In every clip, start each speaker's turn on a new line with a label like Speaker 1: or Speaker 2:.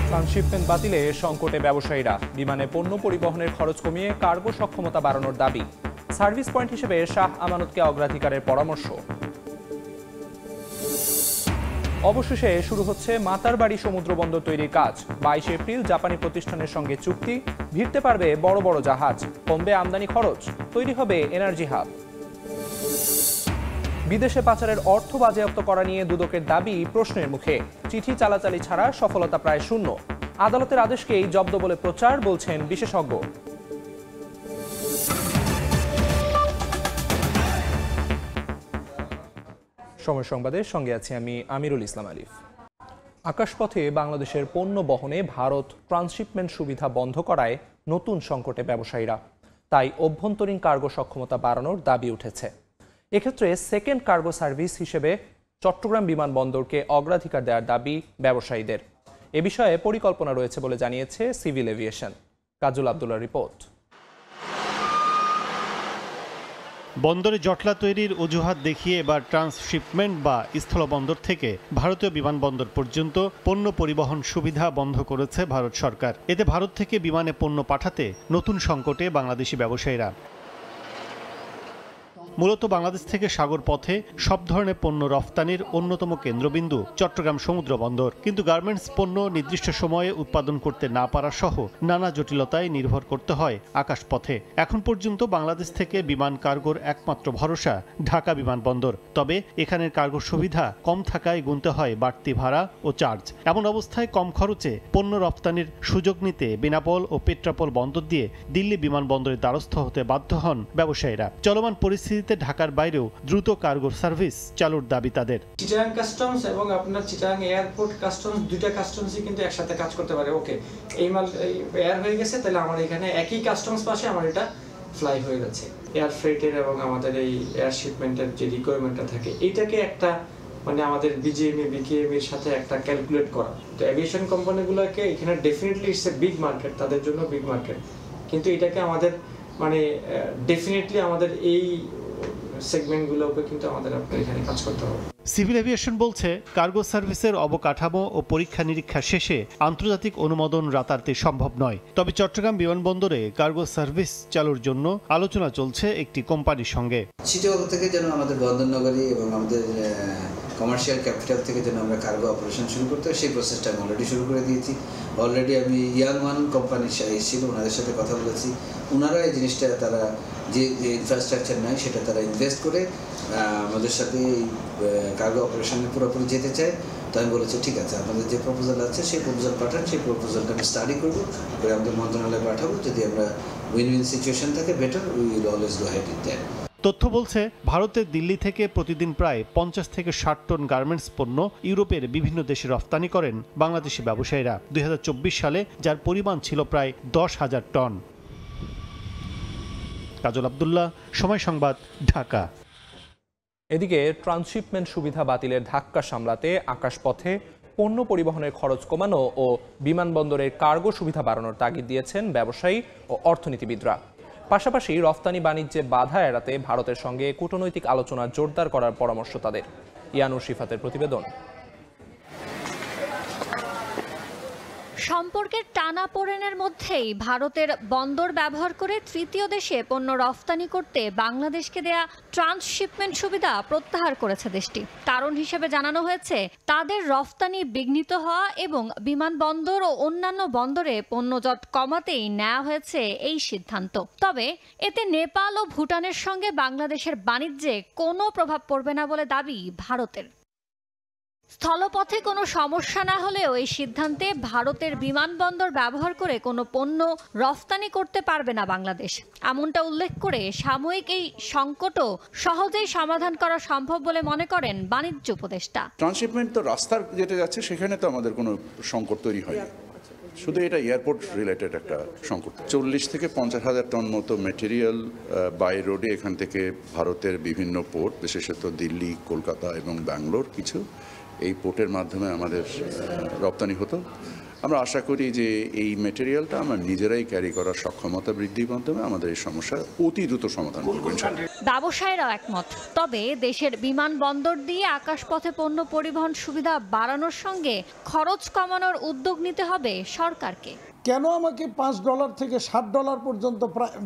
Speaker 1: Transshipment বাতিলে সংকটে ব্যবসায়ীরা, বিমানে পণ্য পরিবহনের খরচ কমিয়ে কার্গো সক্ষমতা বাড়ানোর দাবি। সার্ভিস পয়েন্ট হিসেবে শাহ আমানতকে অগ্রাধিকারের পরামর্শ। অবশেষে শুরু হচ্ছে মাতারবাড়ি সমুদ্র বন্দর তৈরির কাজ। 22 এপ্রিল জাপানি প্রতিষ্ঠানের সঙ্গে চুক্তি, ভিড়তে পারবে বড় বড় জাহাজ, কমবে আমদানি খরচ, তৈরি হবে এনার্জি হাব। বিদেশে পাচারের অর্থ বাজেয়াপ্ত করা নিয়ে দুদকের দাবি প্রশ্নের মুখে। চিঠি চালাচালি ছাড়া সফলতা প্রায় শূন্য। আদালতের আদেশকেই জব্দ বলে প্রচার, বলছেন বিশেষজ্ঞ। সময় সংবাদের সঙ্গে আছি আমি আমিরুল ইসলাম আলিফ। আকাশপথে বাংলাদেশের পণ্য বহনে ভারত ট্রান্সশিপমেন্ট সুবিধা বন্ধ করায় নতুন সংকটে ব্যবসায়ীরা। তাই অভ্যন্তরীণ কার্গো সক্ষমতা বাড়ানোর দাবি উঠেছে। এক্ষেত্রে সেকেন্ড কার্গো সার্ভিস হিসেবে চট্টগ্রাম বিমানবন্দরকে অগ্রাধিকার দেওয়ার দাবি ব্যবসায়ীদের। এ বিষয়ে পরিকল্পনা রয়েছে বলে জানিয়েছে সিভিল এভিয়েশন। কাজল আব্দুল্লাহর রিপোর্ট।
Speaker 2: বন্দরে জটলা তৈরির অজুহাত দেখিয়ে এবার ট্রান্সশিপমেন্ট বা স্থলবন্দর থেকে ভারতীয় বিমানবন্দর পর্যন্ত পণ্য পরিবহন সুবিধা বন্ধ করেছে ভারত সরকার। এতে ভারত থেকে বিমানে পণ্য পাঠাতে নতুন সংকটে বাংলাদেশি ব্যবসায়ীরা। মূলত বাংলাদেশ থেকে সাগর পথে সব ধরনের পণ্য রফতানির অন্যতম কেন্দ্রবিন্দু চট্টগ্রাম সমুদ্র বন্দর। কিন্তু গার্মেন্টস পণ্য নির্দিষ্ট সময়ে উৎপাদন করতে না পারা সহ নানা জটিলতায় নির্ভর করতে হয় আকাশপথে। এখন পর্যন্ত বাংলাদেশ থেকে বিমান কার্গোর একমাত্র ভরসা ঢাকা বিমানবন্দর। তবে এখানের কার্গো সুবিধা কম থাকায় গুনতে হয় বাড়তি ভাড়া ও চার্জ। এমন অবস্থায় কম খরচে পণ্য রফতানির সুযোগ নিতে বেনাপোল ও পেট্রাপোল বন্দর দিয়ে দিল্লি বিমানবন্দরের দ্বারস্থ হতে বাধ্য হন ব্যবসায়ীরা। চলমান পরিস্থিতি ঢাকার বাইরেও দ্রুত কার্গো সার্ভিস চালুর দাবি তাদের।
Speaker 3: চিটাগাং কাস্টমস এবং আপনার চিটাগাং এয়ারপোর্ট কাস্টমস, দুইটা কাস্টমসই কিন্তু একসাথে কাজ করতে পারে। ওকে, এই মাল এয়ার হয়ে গেছে, তাহলে আমার এখানে একই কাস্টমস পাশে আমার এটা ফ্লাই হয়ে যাচ্ছে। এয়ার ফ্রেটের এবং আমাদের এই এয়ার শিপমেন্টের যে রিকোয়ারমেন্টটা থাকে, এইটাকে একটা মানে আমাদের বিজিএমই বিকেএমইর সাথে একটা ক্যালকুলেট করা। তো এভিয়েশন কোম্পানিগুলোকে এখানে definitely it's a big market, তাদের জন্য বিগ মার্কেট। কিন্তু এটাকে আমাদের মানে ডেফিনেটলি আমাদের এই সেগমেন্টগুলোকে কিন্তু আমাদের এখানে কাজ করতে হবে।
Speaker 2: সিভিল এভিয়েশন বলছে, কার্গো সার্ভিসের অবকাঠামো ও পরীক্ষা নিরীক্ষা শেষে আন্তর্জাতিক অনুমোদন রাতারাতি সম্ভব নয়। তবে চট্টগ্রাম বিমানবন্দরে কার্গো সার্ভিস চালুর জন্য আলোচনা চলছে একটি কোম্পানির সঙ্গে।
Speaker 4: চিটাগং থেকে যেন আমাদের বন্দরনগরী এবং আমাদের কমার্শিয়াল ক্যাপিটাল থেকে যেন আমরা কার্গো অপারেশন শুরু করতে হয়, সেই প্রসেসটা আমি অলরেডি শুরু করে দিয়েছি। অলরেডি আমি ইয়াং ওয়ান কোম্পানির এসেছিল, ওনাদের সাথে কথা বলেছি। ওনারা এই জিনিসটা তারা যে ইনফ্রাস্ট্রাকচার নেয় সেটা তারা ইনভেস্ট করে আমাদের সাথে এই কার্গো অপারেশনে পুরোপুরি যেতে চায়। তো আমি বলেছি ঠিক আছে, আমাদের যে প্রপোজাল আছে সেই প্রপোজাল পাঠান, সেই প্রপোজালটা আমি স্টাডি করবো, করে আমাদের মন্ত্রণালয়ে পাঠাবো। যদি আমরা উইন উইন সিচুয়েশন থাকে, better we will always go head with that.
Speaker 2: তথ্য বলছে, ভারতের দিল্লি থেকে প্রতিদিন প্রায় 50 থেকে 60 টন গার্মেন্টস পণ্য ইউরোপের বিভিন্ন দেশে রফতানি করেন বাংলাদেশি ব্যবসায়ীরা। 2024 সালে যার পরিমাণ ছিল প্রায় 10,000 টন। কাজল আব্দুল্লাহ, সময় সংবাদ, ঢাকা।
Speaker 1: এদিকে ট্রান্সশিপমেন্ট সুবিধা বাতিলের ধাক্কা সামলাতে আকাশপথে পণ্য পরিবহনের খরচ কমানো ও বিমানবন্দরের কার্গো সুবিধা বাড়ানোর তাগিদ দিয়েছেন ব্যবসায়ী ও অর্থনীতিবিদরা। পাশাপাশি রফতানি বাণিজ্যে বাধা এড়াতে ভারতের সঙ্গে কূটনৈতিক আলোচনা জোরদার করার পরামর্শ তাদের। ইয়ানুর শিফাতের প্রতিবেদন।
Speaker 5: সম্পর্কের টানাপোড়েনের মধ্যেই ভারতের বন্দর ব্যবহার করে তৃতীয় দেশে পণ্য রফতানি করতে বাংলাদেশকে দেয়া ট্রান্সশিপমেন্ট সুবিধা প্রত্যাহার করেছে দেশটি। কারণ হিসেবে জানানো হয়েছে, তাদের রফতানি বিঘ্নিত হওয়া এবং বিমানবন্দর ও অন্যান্য বন্দরে পণ্যজট কমাতেই নেওয়া হয়েছে এই সিদ্ধান্ত। তবে এতে নেপাল ও ভুটানের সঙ্গে বাংলাদেশের বাণিজ্যে কোনো প্রভাব পড়বে না বলে দাবি ভারতের। স্থলপথে কোনো সমস্যা না হলেও এই সিদ্ধান্তে ভারতের বিমানবন্দর ব্যবহার করে কোনো পণ্য রফতানি করতে পারবে না বাংলাদেশ, এমনটা উল্লেখ করে সাময়িক এই সংকটও সহজেই সমাধান করা সম্ভব বলে মনে করেন বাণিজ্য উপদেষ্টা।
Speaker 6: ট্রান্সশিপমেন্ট তো রাস্তার যেতে যাচ্ছে, সেখানে তো আমাদের কোনো সংকট তৈরি হয়নি, শুধু এটা এয়ারপোর্ট রিলেটেড একটা সংকট। 40 থেকে 50,000 টন মতো মেটেরিয়াল বাই রোডে এখান থেকে ভারতের বিভিন্ন পোর্ট, বিশেষত দিল্লি, কলকাতা এবং ব্যাঙ্গালোর কিছু, এই পোর্টের মাধ্যমে আমাদের রপ্তানি হতো। আমরা আশা করি যে এই ম্যাটেরিয়ালটা আমরা নিজেরাই ক্যারি করার সক্ষমতা বৃদ্ধির মাধ্যমে আমাদের এই সমস্যার অতি দ্রুত সমাধান করব ইনশাআল্লাহ।
Speaker 5: ব্যবসায়ীরাও একমত। তবে দেশের বিমানবন্দর দিয়ে আকাশপথে পণ্য পরিবহন সুবিধা বাড়ানোর সঙ্গে খরচ কমানোর উদ্যোগ নিতে হবে সরকারকে।
Speaker 7: কেন আমাকে $5 থেকে $60 পর্যন্ত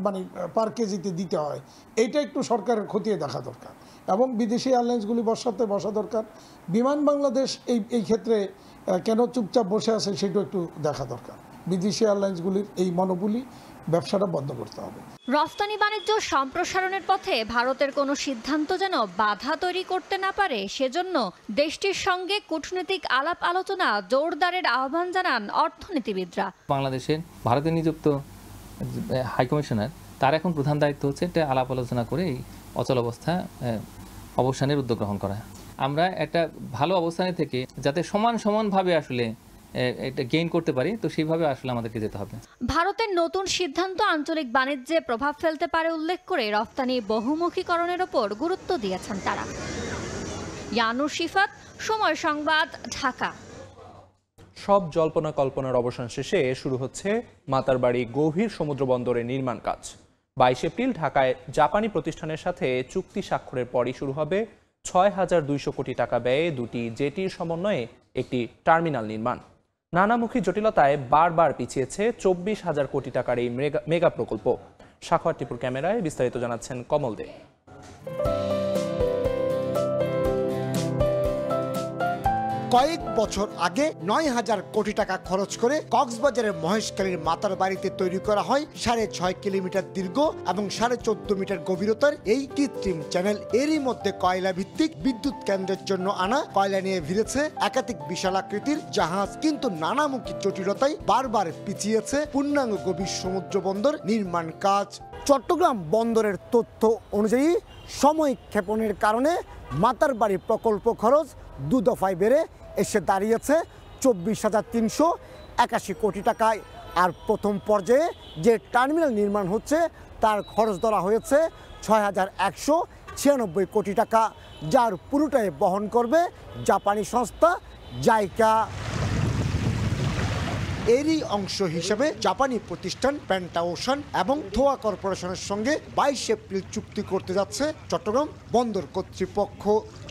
Speaker 7: মানে পার কেজিতে দিতে হয়, এইটা একটু সরকারের খতিয়ে দেখা দরকার এবং বিদেশি এয়ারলাইন্সগুলি বসা দরকার। বিমান বাংলাদেশ এই ক্ষেত্রে কেন চুপচাপ বসে আছে সেটাও একটু দেখা দরকার। বিদেশি এয়ারলাইন্সগুলির এই মনোপলি ব্যবসাটা বন্ধ করতে হবে।
Speaker 5: রফতানি বাণিজ্য সম্প্রসারণের পথে ভারতের কোনো সিদ্ধান্ত যেন বাধা তৈরি করতে না পারে, সেজন্য দেশটির সঙ্গে কূটনৈতিক আলাপ আলোচনা জোরদারের আহ্বান জানান অর্থনীতিবিদরা।
Speaker 8: বাংলাদেশের ভারতে নিযুক্ত হাইকমিশনার, তার এখন প্রধান দায়িত্ব হচ্ছে একটা আলাপ আলোচনা করে এই অচল অবস্থা অবসানের উদ্যোগ গ্রহণ করা। আমরা একটা ভালো অবস্থানে থেকে যাতে সমানভাবে আসলে এটা গেইন করতে পারি, তো সেইভাবে আসলে আমাদেরকে যেতে হবে।
Speaker 5: ভারতের নতুন সিদ্ধান্ত আঞ্চলিক বাণিজ্যে প্রভাব ফেলতে পারে উল্লেখ করে রফতানি বহুমুখীকরণের ওপর গুরুত্ব দিয়েছেন তারা। ইয়ানুর শিফাত, সময় সংবাদ, ঢাকা।
Speaker 1: সব জল্পনা কল্পনার অবসান শেষে শুরু হচ্ছে মাতারবাড়ি গভীর সমুদ্র বন্দরের নির্মাণ কাজ। 22 এপ্রিল ঢাকায় জাপানি প্রতিষ্ঠানের সাথে চুক্তি স্বাক্ষরের পরই শুরু হবে ৬,২০০ কোটি টাকা ব্যয়ে দুটি জেটির সমন্বয়ে একটি টার্মিনাল নির্মাণ। নানামুখী জটিলতায় বারবার পিছিয়েছে ২৪,০০০ কোটি টাকার এই মেগা প্রকল্প। সাখাওয়াত টিপুর ক্যামেরায় বিস্তারিত জানাচ্ছেন কমল দে।
Speaker 9: কয়েক বছর আগে ৯,০০০ কোটি টাকা খরচ করে কক্সবাজারের মহেশখালীর মাতারবাড়িতে তৈরি করা হয় ৬.৫ কিলোমিটার দীর্ঘ এবং ১৪.৫ মিটার গভীরতার এই কৃত্রিম চ্যানেল। এরই মধ্যে কয়লা ভিত্তিক বিদ্যুৎ কেন্দ্রের জন্য আনা কয়লা নিয়ে ভিড়েছে একাধিক বিশাল আকৃতির জাহাজ, কিন্তু নানামুখী জটিলতায় বারবার পিছিয়েছে পূর্ণাঙ্গ গভীর সমুদ্র বন্দর নির্মাণ কাজ। চট্টগ্রাম বন্দরের তথ্য অনুযায়ী সময় ক্ষেপণের কারণে মাতারবাড়ি প্রকল্প খরচ ২ দফায় বেড়ে এসে দাঁড়িয়েছে ২৪,৩৮১ কোটি টাকায়। আর প্রথম পর্যায়ে যে টার্মিনাল নির্মাণ হচ্ছে তার খরচ ধরা হয়েছে ৬,১৯৬ কোটি টাকা, যার পুরোটাই বহন করবে জাপানি সংস্থা জাইকা। এরই অংশ হিসেবে জাপানি প্রতিষ্ঠান প্যান্টা ওশান এবং থোয়া কর্পোরেশনের সঙ্গে ২২ এপ্রিল চুক্তি করতে যাচ্ছে চট্টগ্রাম বন্দর কর্তৃপক্ষ।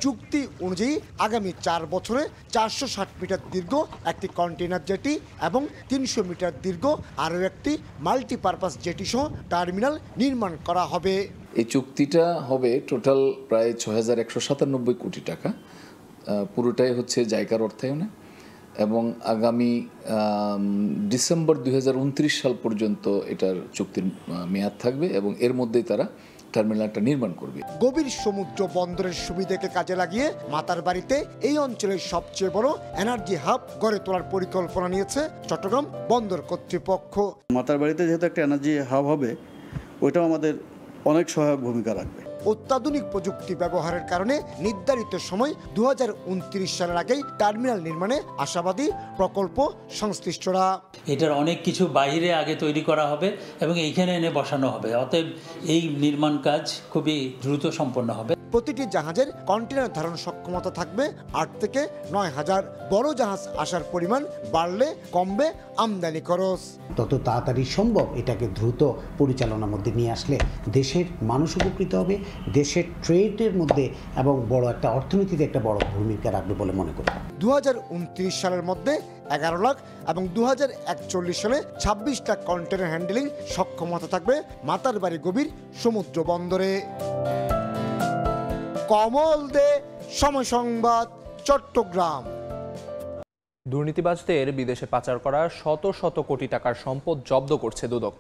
Speaker 9: চুক্তি অনুযায়ী আগামী ৪ বছরে ৪৬০ মিটার দীর্ঘ একটি কন্টেইনার জেটি এবং ৩০০ মিটার দীর্ঘ আরও একটি মাল্টিপারপাস জেটি সহ টার্মিনাল নির্মাণ করা হবে।
Speaker 10: এই চুক্তিটা হবে টোটাল প্রায় ৬,১৯৭ কোটি টাকা, পুরোটাই হচ্ছে জাইকার অর্থায়নে, এবং আগামী ডিসেম্বর ২০২৯ সাল পর্যন্ত এটার চুক্তির মেয়াদ থাকবে এবং এর মধ্যেই তারা টার্মিনালটা নির্মাণ করবে।
Speaker 9: গভীর সমুদ্র বন্দরের সুবিধাকে কাজে লাগিয়ে মাতারবাড়িতে এই অঞ্চলের সবচেয়ে বড় এনার্জি হাব গড়ে তোলার পরিকল্পনা নিয়েছে চট্টগ্রাম বন্দর কর্তৃপক্ষ।
Speaker 11: মাতারবাড়িতে যেহেতু একটা এনার্জি হাব হবে, ওইটাও আমাদের অনেক সহায়ক ভূমিকা রাখবে।
Speaker 9: অত্যাধুনিক প্রযুক্তি ব্যবহারের কারণে নির্ধারিত সময় ২০২৯ সালের আগেই টার্মিনাল নির্মাণে আশাবাদী প্রকল্প সংশ্লিষ্টরা।
Speaker 12: এটার অনেক কিছু বাইরে আগে তৈরি করা হবে এবং এইখানে এনে বসানো হবে, অতএব এই নির্মাণ কাজ খুবই দ্রুত সম্পন্ন হবে।
Speaker 9: প্রতিটি জাহাজের কন্টেনার ধারণ সক্ষমতা থাকবে ৮ থেকে ৯,০০০। বড় জাহাজ আসার পরিমাণ বাড়লে কমবে আমদানি খরচ।
Speaker 13: তত তাড়াতাড়ি সম্ভব এটাকে দ্রুত পরিচালনার মধ্যে নিয়ে আসলে দেশের মানুষ উপকৃত হবে, দেশের ট্রেডের মধ্যে এবং বড় একটা অর্থনীতিতে একটা বড় ভূমিকা রাখবে বলে মনে করি।
Speaker 9: ২০২৯ সালের মধ্যে ১১ লাখ এবং ২০৪১ সালে ২৬ লাখ কন্টেনার হ্যান্ডেলিং সক্ষমতা থাকবে মাতারবাড়ি গভীর সমুদ্র বন্দরে। কমল দে, সময় সংবাদ, চট্টগ্রাম।
Speaker 1: দুর্নীতিবাজদের বিদেশে পাচার করা শত শত কোটি টাকার সম্পদ জব্দ করছে দুদক।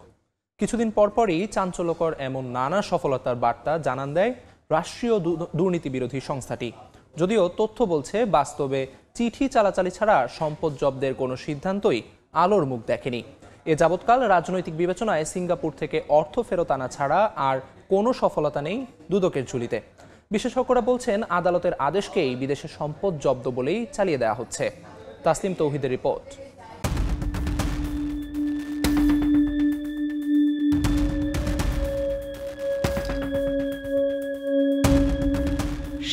Speaker 1: কিছুদিন পরপরই চাঞ্চল্যকর এমন নানা সফলতার বার্তা জানান দেয় রাষ্ট্রীয় দুর্নীতি বিরোধী সংস্থাটি। যদিও তথ্য বলছে বাস্তবে চিঠি চালাচালি ছাড়া সম্পদ জব্দের কোনো সিদ্ধান্তই আলোর মুখ দেখেনি। এ যাবৎকাল রাজনৈতিক বিবেচনায় সিঙ্গাপুর থেকে অর্থ ফেরত আনা ছাড়া আর কোনো সফলতা নেই দুদকের ঝুলিতে। বিশেষজ্ঞরা বলছেন আদালতের আদেশকেই বিদেশে সম্পদ জব্দ বলেই চালিয়ে দেওয়া হচ্ছে। তাসলিম তৌহিদের রিপোর্ট।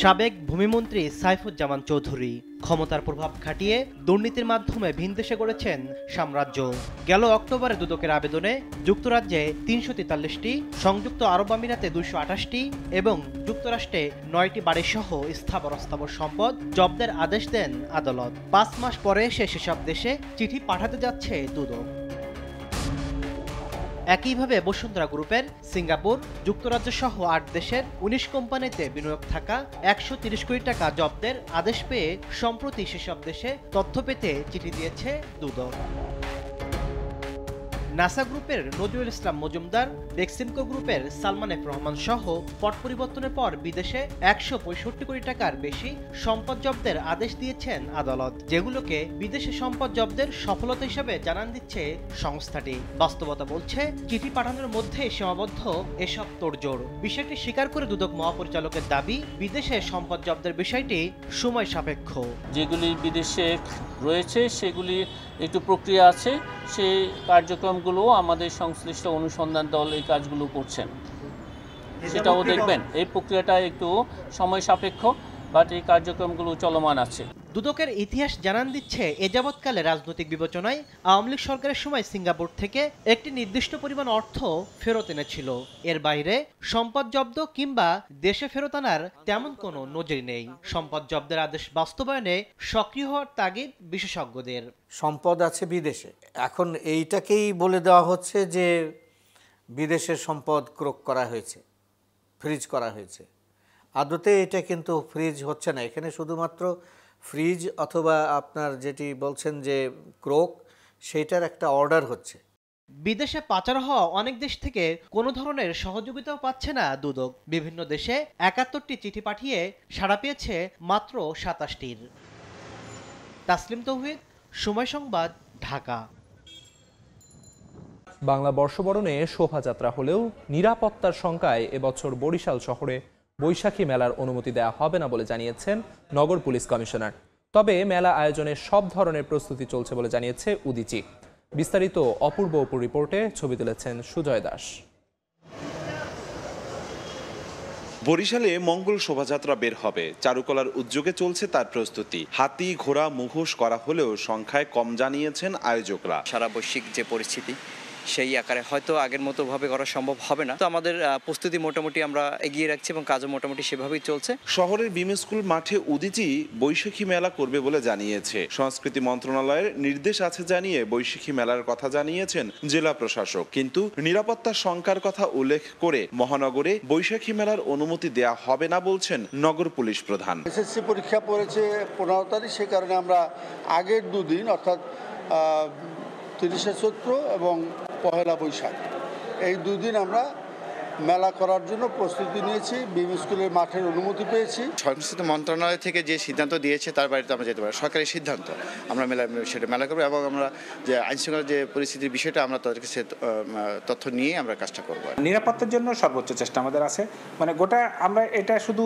Speaker 14: সাবেক ভূমিমন্ত্রী সাইফুজ্জামান চৌধুরী ক্ষমতার প্রভাব খাটিয়ে দুর্নীতির মাধ্যমে ভিনদেশে গড়েছেন সাম্রাজ্য। গেল অক্টোবরে দুদকের আবেদনে যুক্তরাজ্যে ৩৪৩টি, সংযুক্ত আরব আমিরাতে ২২৮টি এবং যুক্তরাষ্ট্রে ৯টি বাড়িসহ স্থাবর অস্থাবর সম্পদ জব্দের আদেশ দেন আদালত। ৫ মাস পরে সেসব দেশে চিঠি পাঠাতে যাচ্ছে দুদক। একইভাবে বসুন্ধরা গ্রুপের সিঙ্গাপুর, যুক্তরাজ্য সহ ৮ দেশের ১৯ কোম্পানিতে বিনিয়োগ থাকা ১৩০ কোটি টাকা জব্দের আদেশ পেয়ে সম্প্রতি সেসব দেশে তথ্য পেতে চিঠি দিয়েছে দুদক। নাসা গ্রুপের নজরুল ইসলাম মজুমদার, বেক্সিমকো গ্রুপের সালমান এফ রহমান সহ পট পরিবর্তনের পর বিদেশে ১৬৫ কোটি টাকার বেশি সম্পদ জব্দের আদেশ দিয়েছেন আদালত, যেগুলোকে বিদেশে সম্পদ জব্দের সফলতা হিসেবে জানান দিচ্ছে সংস্থাটি। বাস্তবতা বলছে চিঠি পাঠানোর মধ্যে সীমাবদ্ধ এসব তোড়জোড়। বিষয়টি স্বীকার করে দুদক মহাপরিচালকের দাবি, বিদেশে সম্পদ জব্দের বিষয়টি সময় সাপেক্ষ।
Speaker 15: যেগুলি বিদেশে রয়েছে সেগুলি একটু প্রক্রিয়া আছে, সেই কার্যক্রমগুলো আমাদের সংশ্লিষ্ট অনুসন্ধান দল এই কাজগুলো করছেন, সেটাও দেখবেন। এই প্রক্রিয়াটা একটু সময় সাপেক্ষ, বাট এই কার্যক্রমগুলো চলমান আছে।
Speaker 14: দুদকের ইতিহাস জানান দিচ্ছে, এ যাবৎকালে রাজনৈতিক বিবেচনায় আওয়ামী লীগ সরকারের সময় সিঙ্গাপুর থেকে একটি নির্দিষ্ট পরিমাণ অর্থ ফেরত এনেছিল। এর বাইরে সম্পদ জব্দ কিংবা দেশে ফেরত আনার তেমন কোনো নজির নেই। সম্পদ জব্দের আদেশ বাস্তবায়নে সক্রিয় হওয়ার তাগিদ বিশেষজ্ঞদের।
Speaker 16: সম্পদ আছে বিদেশে, এখন এইটাকেই বলে দেওয়া হচ্ছে যে বিদেশের সম্পদ ক্রোক করা হয়েছে, ফ্রিজ করা হয়েছে। আদতে এটা কিন্তু ফ্রিজ হচ্ছে না, এখানে শুধুমাত্র ফ্রিজ অথবা আপনার যেটি বলছেন যে ক্রোক, সেইটার একটা অর্ডার হচ্ছে।
Speaker 14: বিদেশে পাচার হওয়া অনেক দেশ থেকে কোনো ধরনের সহযোগিতাও পাচ্ছে না দুদক। বিভিন্ন দেশে ৭১টি চিঠি পাঠিয়ে সাড়া পেয়েছে মাত্র ২৭টির। তাসলিম তৌহিদ, সময় সংবাদ, ঢাকা।
Speaker 1: বাংলা বর্ষবরণে শোভাযাত্রা হলেও নিরাপত্তার শঙ্কায় এবছর বরিশাল শহরে বৈশাখী মেলার অনুমতি দেওয়া হবে না বলে জানিয়েছেন নগর পুলিশ কমিশনার। তবে মেলা আয়োজনে সব ধরনের প্রস্তুতি চলছে বলে জানিয়েছে উদীচী। বিস্তারিত অপূর্ব অপুর রিপোর্টে ছবি তুলেছেন সুজয় দাস।
Speaker 17: বরিশালে মঙ্গল শোভাযাত্রা বের হবে, চারুকলার উদ্যোগে চলছে তার প্রস্তুতি। হাতি, ঘোড়া, মুখোশ করা হলেও সংখ্যায় কম জানিয়েছেন আয়োজকরা।
Speaker 18: সারা বৈশ্বিক যে পরিস্থিতি, সেই আকারে হয়তো আগের মতো ভাবে করা সম্ভব হবে না। তো আমাদের প্রস্তুতি মোটামুটি আমরা এগিয়ে রাখছি এবং কাজও মোটামুটি সেভাবেই চলছে।
Speaker 17: শহরের বিম স্কুল মাঠে উদীচী বৈশাখী মেলা করবে বলে জানিয়েছে। সংস্কৃতি মন্ত্রণালয়ের নির্দেশ আছে জানিয়ে বৈশাখী মেলার কথা জানিয়েছেন জেলা প্রশাসক, কিন্তু নিরাপত্তার শঙ্কার কথা উল্লেখ করে মহানগরে বৈশাখী মেলার অনুমতি দেয়া হবে না বলছেন নগর পুলিশ প্রধান।
Speaker 11: এসএসসি পরীক্ষা পড়েছে 15 তারিখ, সে কারণে আমরা আগের দুদিন অর্থাৎ 30শে চৈত্র এবং পহেলা বৈশাখ এই দুদিন আমরা মেলা করার জন্য প্রস্তুতি নিয়েছি। বিম স্কুলের মাঠের অনুমতি পেয়েছি।
Speaker 19: সংস্কৃতি মন্ত্রণালয় থেকে যে সিদ্ধান্ত দিয়েছে তার বাইরে আমরা যেতে পারি, সরকারি সিদ্ধান্ত আমরা সেটা মেলা করবো এবং আমরা যে আইনশৃঙ্খলা যে পরিস্থিতির বিষয়টা আমরা তাদেরকে সে তথ্য নিয়ে আমরা কাজটা করবো।
Speaker 20: নিরাপত্তার জন্য সর্বোচ্চ চেষ্টা আমাদের আছে, মানে গোটা আমরা এটা শুধু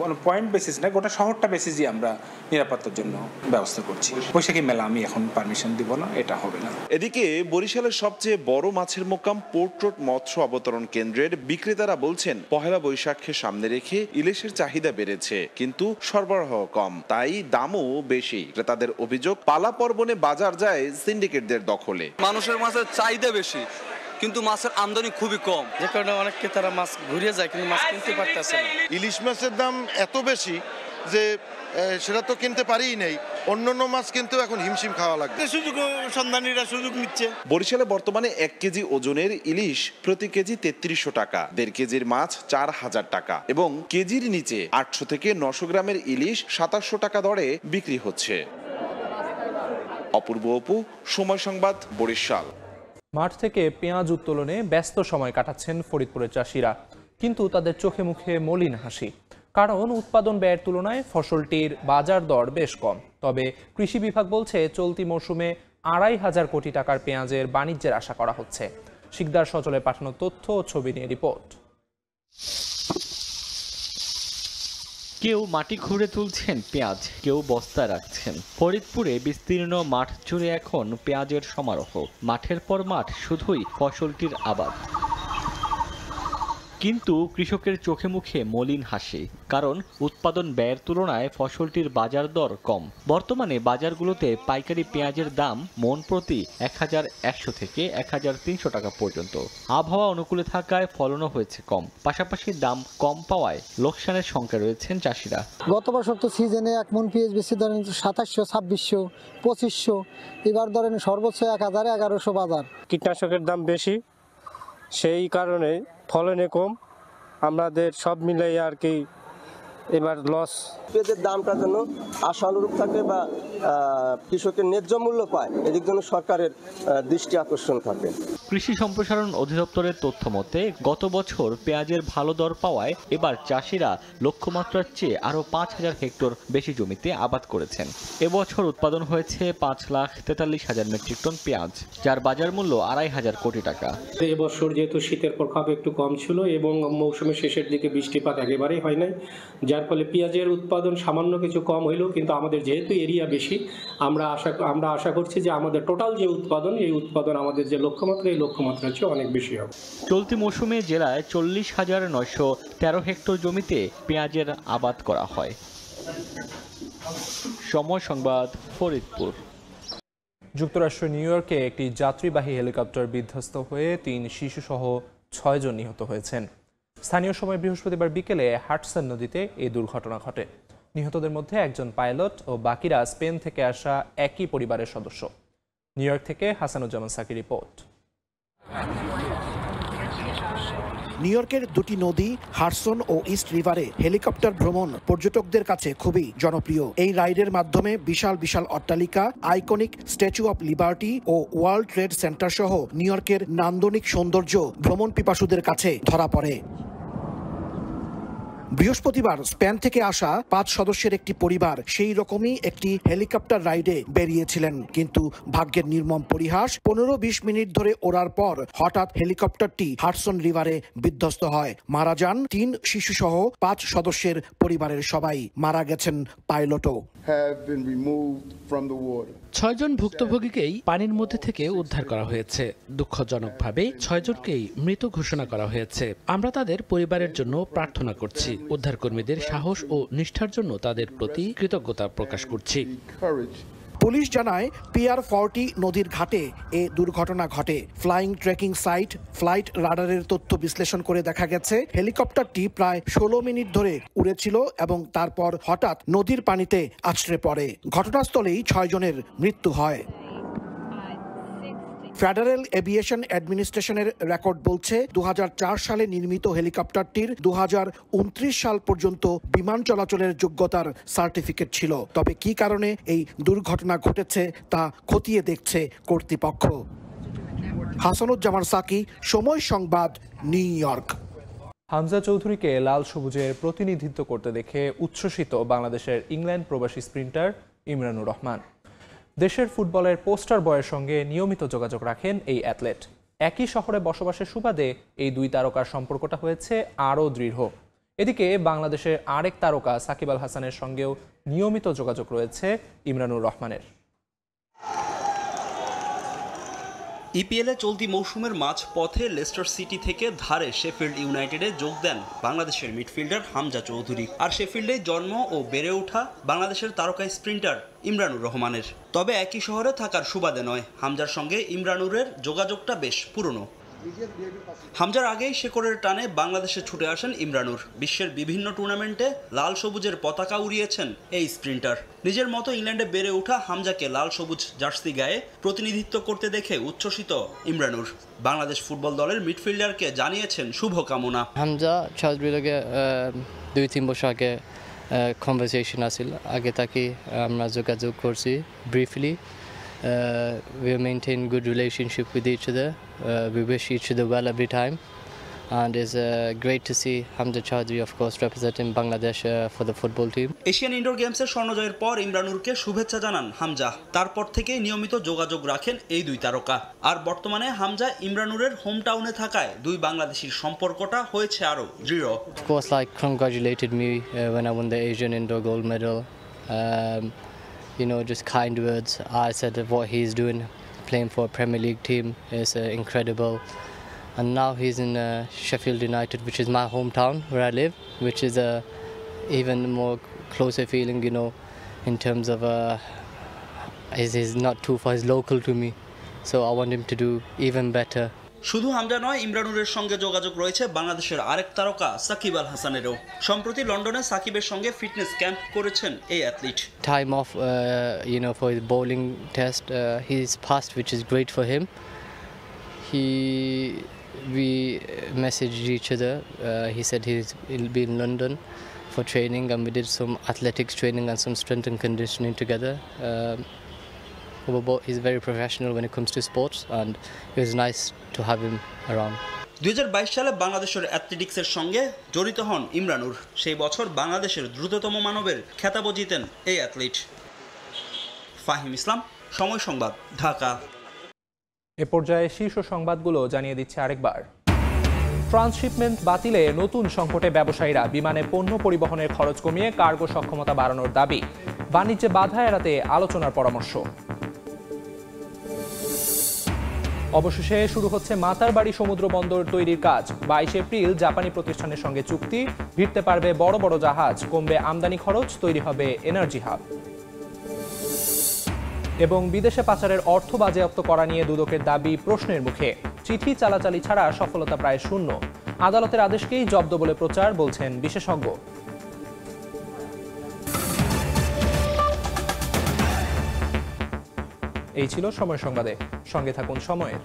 Speaker 20: কোনো পয়েন্ট বেসিস না, গোটা শহরটা বেসিসই আমরা নিরাপত্তার জন্য ব্যবস্থা করছি। বৈশাখী মেলা আমি এখন পারমিশন দিব না, এটা হবে না।
Speaker 17: এদিকে বরিশালের সবচেয়ে বড় মাছের মোকাম পোর্ট রোড মৎস্য অবতরণ কেন্দ্রের বিক্রেতারা বলছেন, পহেলা বৈশাখকে সামনে রেখে ইলিশের চাহিদা বেড়েছে, কিন্তু সরবরাহ কম, তাই দামও বেশি। ক্রেতাদের অভিযোগ, পালা পর্বণে বাজার যায় সিন্ডিকেটদের দখলে।
Speaker 21: মানুষের মাছের চাহিদা বেশি কিন্তু মাছের আমদানি খুবই কম, যে কারণে অনেক ক্রেতারা মাছ ঘুরিয়ে যায় কিন্তু মাছ কিনতে পারতেছে না।
Speaker 22: ইলিশ মাছের দাম এত বেশি যে সেটা তো কিনতে পারিই নেই, অন্যান্য মাছ কিন্তু এখন হিমশিম খাওয়া লাগবে।
Speaker 21: সুযোগ সন্ধানীরা সুযোগ নিচ্ছে।
Speaker 17: বরিশালে বর্তমানে 1 কেজি ওজনের ইলিশ প্রতি কেজি 3300 টাকা, 1.5 কেজির মাছ 4000 টাকা এবং কেজির নিচে 800 থেকে 900 গ্রামের ইলিশ 2700 টাকা দরে বিক্রি হচ্ছে। অপূর্ব অপু, সময় সংবাদ, বরিশাল।
Speaker 1: মাঠ থেকে পেঁয়াজ উত্তোলনে ব্যস্ত সময় কাটাচ্ছেন ফরিদপুরের চাষিরা, কিন্তু তাদের চোখে মুখে মলিন হাসি। কারণ উৎপাদন ব্যয়ের তুলনায় ফসলটির বাজার দর বেশ কম। তবে কৃষি বিভাগ বলছে, চলতি মৌসুমে 2500 কোটি টাকার পেঁয়াজের বাণিজ্যের আশা করা হচ্ছে। শিকদার সচলে পাঠানো তথ্য ও ছবি নিয়ে রিপোর্ট।
Speaker 23: কেউ মাটি খুঁড়ে তুলছেন পেঁয়াজ, কেউ বস্তা রাখছেন। ফরিদপুরে বিস্তীর্ণ মাঠ জুড়ে এখন পেঁয়াজের সমারোহ। মাঠের পর মাঠ শুধুই ফসলটির আবাদ। কিন্তু কৃষকের চোখে মুখে মলিন হাসি, কারণ উৎপাদন ব্যয়ের তুলনায় ফসলটির বাজার দর কম। বর্তমানে বাজারগুলোতে পাইকারি পেঁয়াজের দাম মন প্রতি 1100 থেকে 1300 টাকা পর্যন্ত। আবহাওয়া অনুকূলে থাকায় ফলনও হয়েছে কম, পাশাপাশি দাম কম পাওয়ায় লোকসানের শঙ্কায় রয়েছেন চাষিরা।
Speaker 2: গত বছর তো সিজনে 1 মন পেঁয়াজ বেশি ধরেন 2700, 2600, 2500, এবার ধরেন সর্বোচ্চ 1000, 1100 বাজার।
Speaker 3: কীটনাশকের দাম বেশি, সেই কারণে ফলনে কম, আমাদের সব মিলাই আর কি এবার লস।
Speaker 4: পেঁয়াজের দামটা যেন আশানুরূপ থাকে বা কৃষকের ন্যায্য মূল্য পায়, এদিক জন্য সরকারের দৃষ্টি আকর্ষণ থাকে।
Speaker 23: কৃষি সম্প্রসারণ অধিদপ্তরের তথ্য মতে গত বছর পেঁয়াজের ভালো দর পাওয়ায় এবার চাষিরা লক্ষ্যমাত্রার চেয়ে আরও 5000 হেক্টর বেশি জমিতে আবাদ করেছেন। এবছর উৎপাদন হয়েছে 5,43,000 মেট্রিক টন পেঁয়াজ, যার বাজার মূল্য 2,500 কোটি টাকা।
Speaker 3: এবছর যেহেতু শীতের প্রভাব একটু কম ছিল এবং মৌসুমের শেষের দিকে বৃষ্টিপাত একেবারেই হয় নাই, যার ফলে পেঁয়াজের উৎপাদন সামান্য কিছু কম হইলেও কিন্তু আমাদের যেহেতু এরিয়া বেশি, আমরা আশা করছি যে আমাদের টোটাল যে উৎপাদন, এই উৎপাদন আমাদের যে লক্ষ্যমাত্রা, এই লক্ষ্যমাত্রার চেয়ে অনেক বেশি হবে।
Speaker 23: চলতি মৌসুমে জেলায় 40,913 হেক্টর জমিতে পেঁয়াজের আবাদ করা হয়। সময় সংবাদ, ফরিদপুর।
Speaker 1: যুক্তরাষ্ট্রের নিউ ইয়র্কে একটি যাত্রীবাহী হেলিকপ্টার বিধ্বস্ত হয়ে 3 শিশুসহ 6 জন নিহত হয়েছেন। স্থানীয় সময় বৃহস্পতিবার বিকেলে হাডসন নদীতে এই দুর্ঘটনা ঘটে। নিহতদের মধ্যে একজন পাইলট ও বাকিরা স্পেন থেকে আসা একই পরিবারের সদস্য। নিউ ইয়র্ক থেকে হাসানুজ্জামান সাকি রিপোর্ট।
Speaker 24: নিউ ইয়র্কের দুটি নদী হাডসন ও ইস্ট রিভারে হেলিকপ্টার ভ্রমণ পর্যটকদের কাছে খুবই জনপ্রিয়। এই রাইডের মাধ্যমে বিশাল বিশাল অট্টালিকা, আইকনিক স্ট্যাচু অব লিবার্টি ও ওয়ার্ল্ড ট্রেড সেন্টার সহ নিউ ইয়র্কের নান্দনিক সৌন্দর্য ভ্রমণ পিপাসুদের কাছে ধরা পড়ে। বৃহস্পতিবার স্পেন থেকে আসা 5 সদস্যের একটি পরিবার সেই রকমই একটি হেলিকপ্টার রাইডে বেরিয়েছিলেন, কিন্তু ভাগ্যের নির্মম পরিহাস, 15-20 মিনিট ধরে ওড়ার পর হঠাৎ হেলিকপ্টারটি হাডসন রিভারে বিধ্বস্ত হয়। মারা যান 3 শিশুসহ 5 সদস্যের পরিবারের সবাই। মারা গেছেন পাইলটও।
Speaker 25: 6 জন ভুক্তভোগীকেই পানির মধ্যে থেকে উদ্ধার করা হয়েছে। দুঃখজনকভাবে 6 জনকেই মৃত ঘোষণা করা হয়েছে। আমরা তাদের পরিবারের জন্য প্রার্থনা করছি। উদ্ধারকর্মীদের সাহস ও নিষ্ঠার জন্য তাদের প্রতি কৃতজ্ঞতা প্রকাশ করছি।
Speaker 24: পুলিশ জানায় পিয়ার 40 নদীর ঘাটে এ দুর্ঘটনা ঘটে। ফ্লাইং ট্র্যাকিং সাইট ফ্লাইট রাডারের তথ্য বিশ্লেষণ করে দেখা গেছে হেলিকপ্টারটি প্রায় 16 মিনিট ধরে উড়েছিল এবং তারপর হঠাৎ নদীর পানিতে আছড়ে পড়ে। ঘটনাস্থলেই 6 জনের মৃত্যু হয়। ফেডারেল এভিয়েশন অ্যাডমিনিস্ট্রেশনের রেকর্ড বলছে 2004 সালে নির্মিত হেলিকপ্টারটির 2029 সাল পর্যন্ত বিমান চলাচলের যোগ্যতার সার্টিফিকেট ছিল। তবে কী কারণে এই দুর্ঘটনা ঘটেছে তা খতিয়ে দেখছে কর্তৃপক্ষ। হাসানুজ্জামান সাকি, সময় সংবাদ, নিউ ইয়র্ক।
Speaker 1: হামজা চৌধুরীকে লাল সবুজের প্রতিনিধিত্ব করতে দেখে উচ্ছ্বসিত বাংলাদেশের ইংল্যান্ড প্রবাসী স্প্রিন্টার ইমরানুর রহমান। দেশের ফুটবলের পোস্টার বয়ের সঙ্গে নিয়মিত যোগাযোগ রাখেন এই অ্যাথলেট। একই শহরে বসবাসের সুবাদে এই 2 তারকার সম্পর্কটা হয়েছে আরও দৃঢ়। এদিকে বাংলাদেশের আরেক তারকা সাকিব আল হাসানের সঙ্গেও নিয়মিত যোগাযোগ রয়েছে ইমরানুর রহমানের।
Speaker 26: ইপিএলে চলতি মৌসুমের মাঝপথে লেস্টার সিটি থেকে ধারে শেফিল্ড ইউনাইটেডে যোগ দেন বাংলাদেশের মিডফিল্ডার হামজা চৌধুরী। আর শেফিল্ডে জন্ম ও বেড়ে ওঠা বাংলাদেশের তারকা স্প্রিন্টার ইমরানুর রহমানের। তবে একই শহরে থাকার সুবাদে নয়, হামজার সঙ্গে ইমরানুরের যোগাযোগটা বেশ পুরনো। হামজার আগেই শেকড়ের টানে বাংলাদেশে ছুটে আসেন ইমরানুর। বিশ্বের বিভিন্ন টুর্নামেন্টে লাল সবুজের পতাকা উড়িয়েছেন এই স্প্রিন্টার। নিজের মতো ইংল্যান্ডে বেড়ে ওঠা হামজাকে লাল সবুজ জার্সি গায়ে প্রতিনিধিত্ব করতে দেখে উচ্ছ্বসিত ইমরানুর। বাংলাদেশ ফুটবল দলের মিডফিল্ডারকে জানিয়েছেন শুভকামনা।
Speaker 27: হামজা চৌধুরীর লগে 2-3 বছর আগে কনভারসেশন আছিল, আগে তাকে আমরা যোগাযোগ করছি briefly. We maintain good relationship with each other. We wish each other well every time, and it's great to see Hamza Chaudhry, of course, representing Bangladesh for the football team.
Speaker 26: Asian indoor গেমসের স্বর্ণজয়ের পর ইমরানুরকে শুভেচ্ছা জানান হামজা। তারপর থেকে নিয়মিত যোগাযোগ রাখেন এই 2 তারকা। আর বর্তমানে হামজা ইমরানুরের হোম টাউনে থাকায় 2 বাংলাদেশির সম্পর্কটা হয়েছে আরো দৃঢ়।
Speaker 27: Of course, like congratulated me when I won the Asian indoor gold medal. You know, just kind words. I said that what he's doing, playing for a Premier League team, is incredible. and now he's in Sheffield United, which is my hometown where I live, which is a even more closer feeling, you know, in terms of he's not too far, he's local to me, so I want him to do even better.
Speaker 26: শুধু হামজা নয়, ইমরানুরের সঙ্গে যোগাযোগ রয়েছে বাংলাদেশের আরেক তারকা সাকিব আল হাসানেরও। সম্প্রতি লন্ডনে সাকিবের সঙ্গে ফিটনেস ক্যাম্প করেছেন এই athlete.
Speaker 27: Time off, you know, for his bowling test, he's passed, which is great for him. We messaged each other. He said he'll be in London for training, and we did some athletics training and some strength and conditioning together. He's very professional when it comes to sports, and it was nice to have him around.
Speaker 26: 2022 সালে বাংলাদেশের অ্যাথলেটিক্সের সঙ্গে জড়িত হন ইমরানুর। সেই বছর বাংলাদেশের দ্রুততম মানবের খেতাবও জিতেন এই অ্যাথলিট। ফাহিম ইসলাম, সময় সংবাদ, ঢাকা।
Speaker 1: এ পর্যায়ে শীর্ষ সংবাদগুলো জানিয়ে দিচ্ছে আরেকবার। ট্রান্সশিপমেন্ট বাতিলে নতুন সংকটে ব্যবসায়ীরা, বিমানে পণ্য পরিবহনের খরচ কমিয়ে কার্গো সক্ষমতা বাড়ানোর দাবি, বাণিজ্যে বাধা এড়াতে আলোচনার পরামর্শ। অবশেষে শুরু হচ্ছে মাতারবাড়ি সমুদ্র বন্দর তৈরির কাজ। 22 এপ্রিল জাপানি প্রতিষ্ঠানের সঙ্গে চুক্তি, ভিড়তে পারবে বড় বড় জাহাজ, কমবে আমদানি খরচ, তৈরি হবে এনার্জি হাব। এবং বিদেশে পাচারের অর্থ বাজেয়াপ্ত করা নিয়ে দুদকের দাবি প্রশ্নের মুখে। চিঠি চালাচালি ছাড়া সফলতা প্রায় শূন্য, আদালতের আদেশকেই জব্দ বলে প্রচার, বলছেন বিশেষজ্ঞ। এই ছিল সময় সংবাদে, সঙ্গে থাকুন সময়ের।